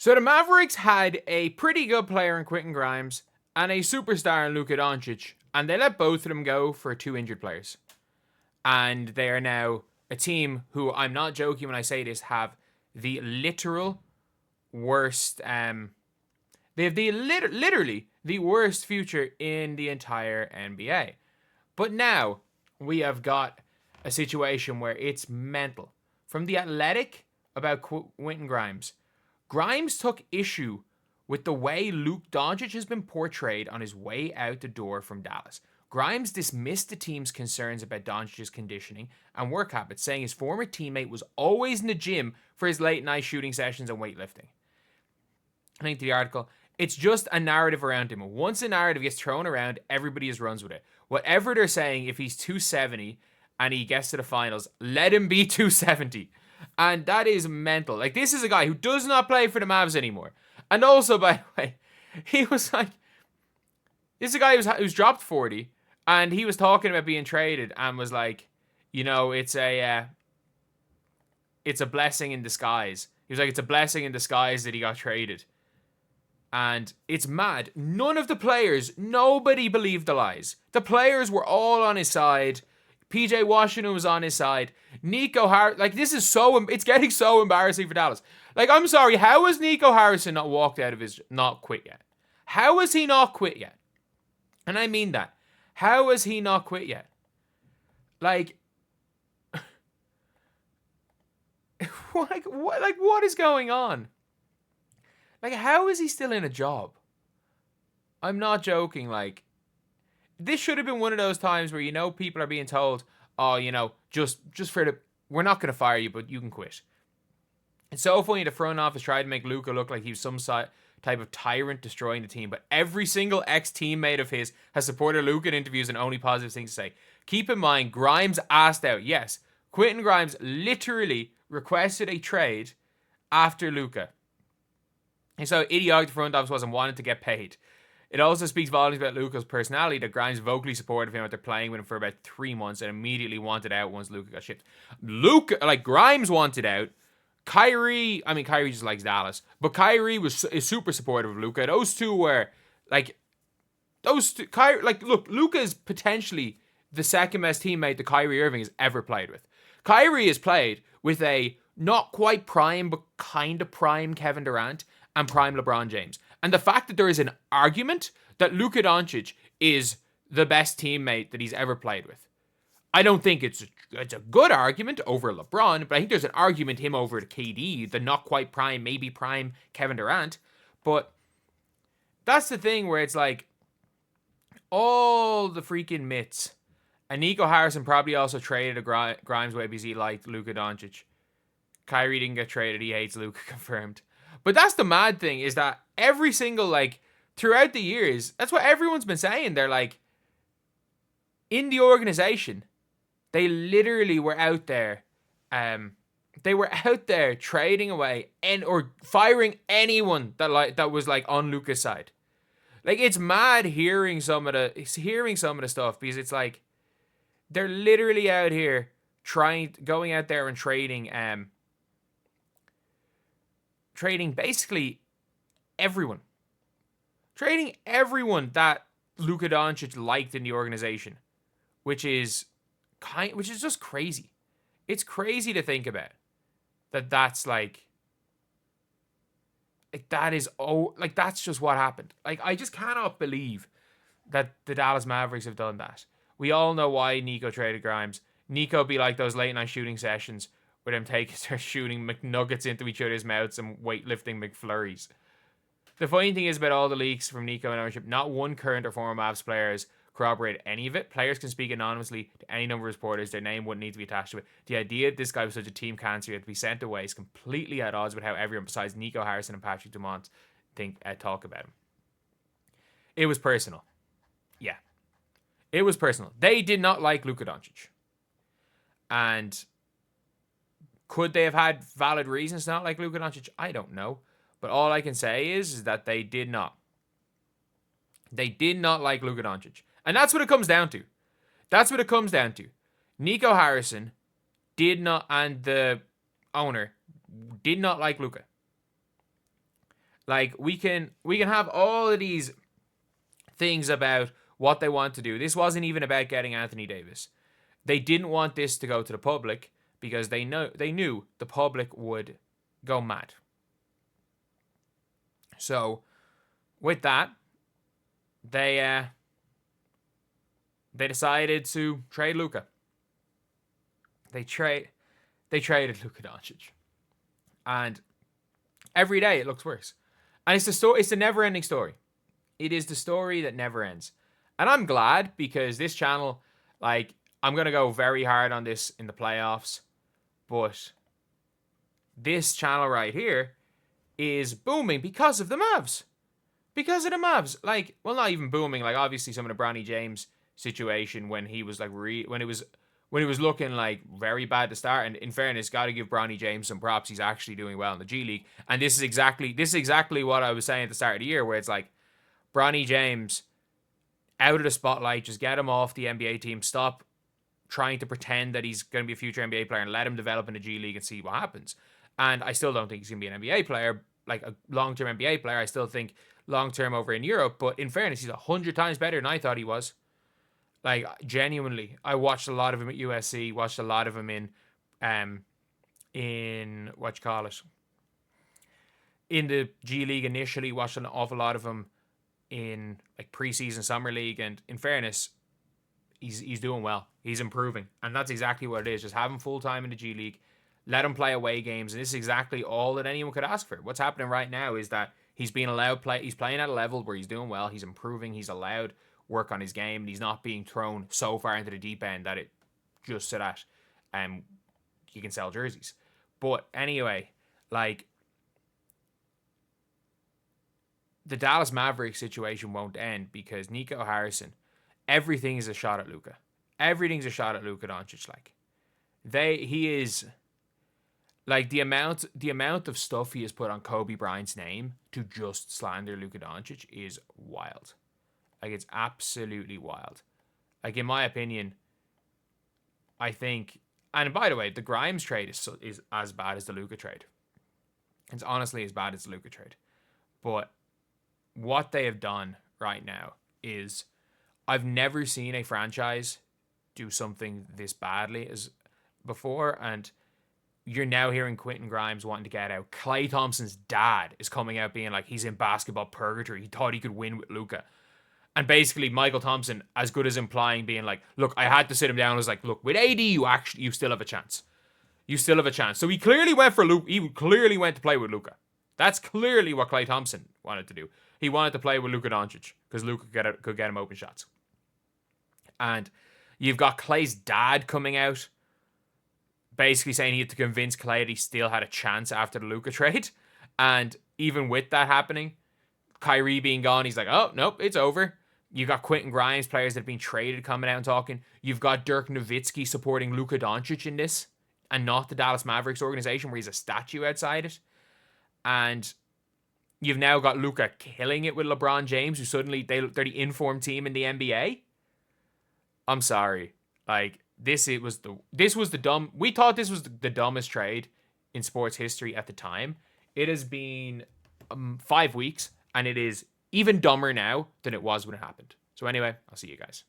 So the Mavericks had a pretty good player in Quentin Grimes and a superstar in Luka Dončić, and they let both of them go for 2 injured players. And they are now a team who, I'm not joking when I say this, have the literal worst. They have literally the worst future in the entire NBA. But now we have got a situation where it's mental. From The Athletic about Quentin Grimes. Grimes took issue with the way Luka Dončić has been portrayed on his way out the door from Dallas. Grimes dismissed the team's concerns about Doncic's conditioning and work habits, saying his former teammate was always in the gym for his late night shooting sessions and weightlifting. I think the article, it's just a narrative around him. Once a narrative gets thrown around, everybody just runs with it. Whatever they're saying, if he's 270 and he gets to the finals, let him be 270. And that is mental. Like, this is a guy who does not play for the Mavs anymore. And also, by the way, he was like, this is a guy who's dropped 40, and he was talking about being traded and was like, you know, it's a blessing in disguise. He was like, it's a blessing in disguise that he got traded. And it's mad. None of the players, nobody believed the lies. The players were all on his side. PJ Washington was on his side. Nico Harrison, like, this is it's getting so embarrassing for Dallas. Like, I'm sorry, how has Nico Harrison not quit yet? How has he not quit yet? And I mean that. How has he not quit yet? Like, what is going on? Like, how is he still in a job? I'm not joking. Like, this should have been one of those times where, you know, people are being told, oh, you know, we're not going to fire you, but you can quit. It's so funny the front office tried to make Luka look like he was some type of tyrant destroying the team, but every single ex-teammate of his has supported Luka in interviews and only positive things to say. Keep in mind, Grimes asked out. Yes, Quentin Grimes literally requested a trade after Luka. And so idiotic the front office was and wanted to get paid. It also speaks volumes about Luka's personality that Grimes vocally supported him after playing with him for about 3 months and immediately wanted out once Luka got shipped. Grimes wanted out. Kyrie just likes Dallas, but Kyrie is super supportive of Luka. Those two were Luka is potentially the second best teammate that Kyrie Irving has ever played with. Kyrie has played with a not quite prime, but kind of prime Kevin Durant and prime LeBron James. And the fact that there is an argument that Luka Dončić is the best teammate that he's ever played with. I don't think it's a good argument over LeBron, but I think there's an argument him over the KD, the not quite prime, maybe prime Kevin Durant. But that's the thing where it's like all the freaking myths. And Nico Harrison probably also traded a Grimes way because he liked Luka Dončić. Kyrie didn't get traded. He hates Luka, confirmed. But that's the mad thing, is that every single, throughout the years, that's what everyone's been saying. They're like, in the organization, they literally were out there. They were out there trading away or firing anyone that was on Luka's side. Like, it's mad hearing some of the stuff, because it's like they're literally out here going out there and trading basically everyone. Trading everyone that Luka Dončić liked in the organization, which is just crazy. It's crazy to think about that's that's just what happened. Like, I just cannot believe that the Dallas Mavericks have done that. We all know why Nico traded Grimes. Nico be like those late night shooting sessions where them start shooting McNuggets into each other's mouths and weightlifting McFlurries. The funny thing is about all the leaks from Nico and ownership, not one current or former Mavs players corroborate any of it. Players can speak anonymously to any number of reporters. Their name wouldn't need to be attached to it. The idea that this guy was such a team cancer had to be sent away is completely at odds with how everyone besides Nico Harrison and Patrick Dumont talk about him. It was personal. Yeah. It was personal. They did not like Luka Dončić. And could they have had valid reasons to not like Luka Dončić? I don't know. But all I can say is that they did not. They did not like Luka Dončić. And that's what it comes down to. That's what it comes down to. Nico Harrison did not, and the owner did not like Luka. Like, we can have all of these things about what they want to do. This wasn't even about getting Anthony Davis. They didn't want this to go to the public because they knew the public would go mad. So, with that, they decided to trade Luka. They traded Luka Dončić, and every day it looks worse. And it's the story. It's a never-ending story. It is the story that never ends. And I'm glad, because this channel, like, I'm gonna go very hard on this in the playoffs, but this channel right here is booming because of the Mavs. Because of the Mavs. Like, well, not even booming. Like, obviously, some of the Bronny James situation when he was like when it was looking like very bad to start. And in fairness, got to give Bronny James some props. He's actually doing well in the G League. And this is exactly what I was saying at the start of the year, where it's like, Bronny James out of the spotlight, just get him off the NBA team. Stop trying to pretend that he's going to be a future NBA player and let him develop in the G League and see what happens. And I still don't think he's going to be an NBA player, like a long-term NBA player. I still think long-term over in Europe. But in fairness, he's 100 times better than I thought he was. Like, genuinely. I watched a lot of him at USC. Watched a lot of him in in the G League initially. Watched an awful lot of him in like preseason summer league. And in fairness, he's doing well. He's improving. And that's exactly what it is. Just have him full-time in the G League. Let him play away games. And this is exactly all that anyone could ask for. What's happening right now is that he's being allowed play. He's playing at a level where he's doing well. He's improving. He's allowed work on his game. And he's not being thrown so far into the deep end that it just so that he can sell jerseys. But anyway, like, the Dallas Mavericks situation won't end because Nico Harrison, everything is a shot at Luka. Everything's a shot at Luka Dončić. Like, he is, like, the amount of stuff he has put on Kobe Bryant's name to just slander Luka Dončić is wild. Like, it's absolutely wild. Like, in my opinion, I think, and by the way, the Grimes trade is as bad as the Luka trade. It's honestly as bad as the Luka trade. But what they have done right now is, I've never seen a franchise do something this badly as before, and you're now hearing Quentin Grimes wanting to get out. Klay Thompson's dad is coming out being like, he's in basketball purgatory. He thought he could win with Luka. And basically, Michael Thompson, as good as implying, being like, look, I had to sit him down. I was like, look, with AD, you still have a chance. You still have a chance. So he clearly went for Luka. He clearly went to play with Luka. That's clearly what Klay Thompson wanted to do. He wanted to play with Luka Dončić because Luka could get him open shots. And you've got Klay's dad coming out, basically saying he had to convince Klay that he still had a chance after the Luka trade. And even with that happening, Kyrie being gone, he's like, oh, nope, it's over. You've got Quentin Grimes, players that have been traded, coming out and talking. You've got Dirk Nowitzki supporting Luka Dončić in this, and not the Dallas Mavericks organization where he's a statue outside it. And you've now got Luka killing it with LeBron James, who suddenly they're the informed team in the NBA. I'm sorry. Like, we thought this was the dumbest trade in sports history at the time. It has been 5 weeks, and it is even dumber now than it was when it happened. So anyway, I'll see you guys.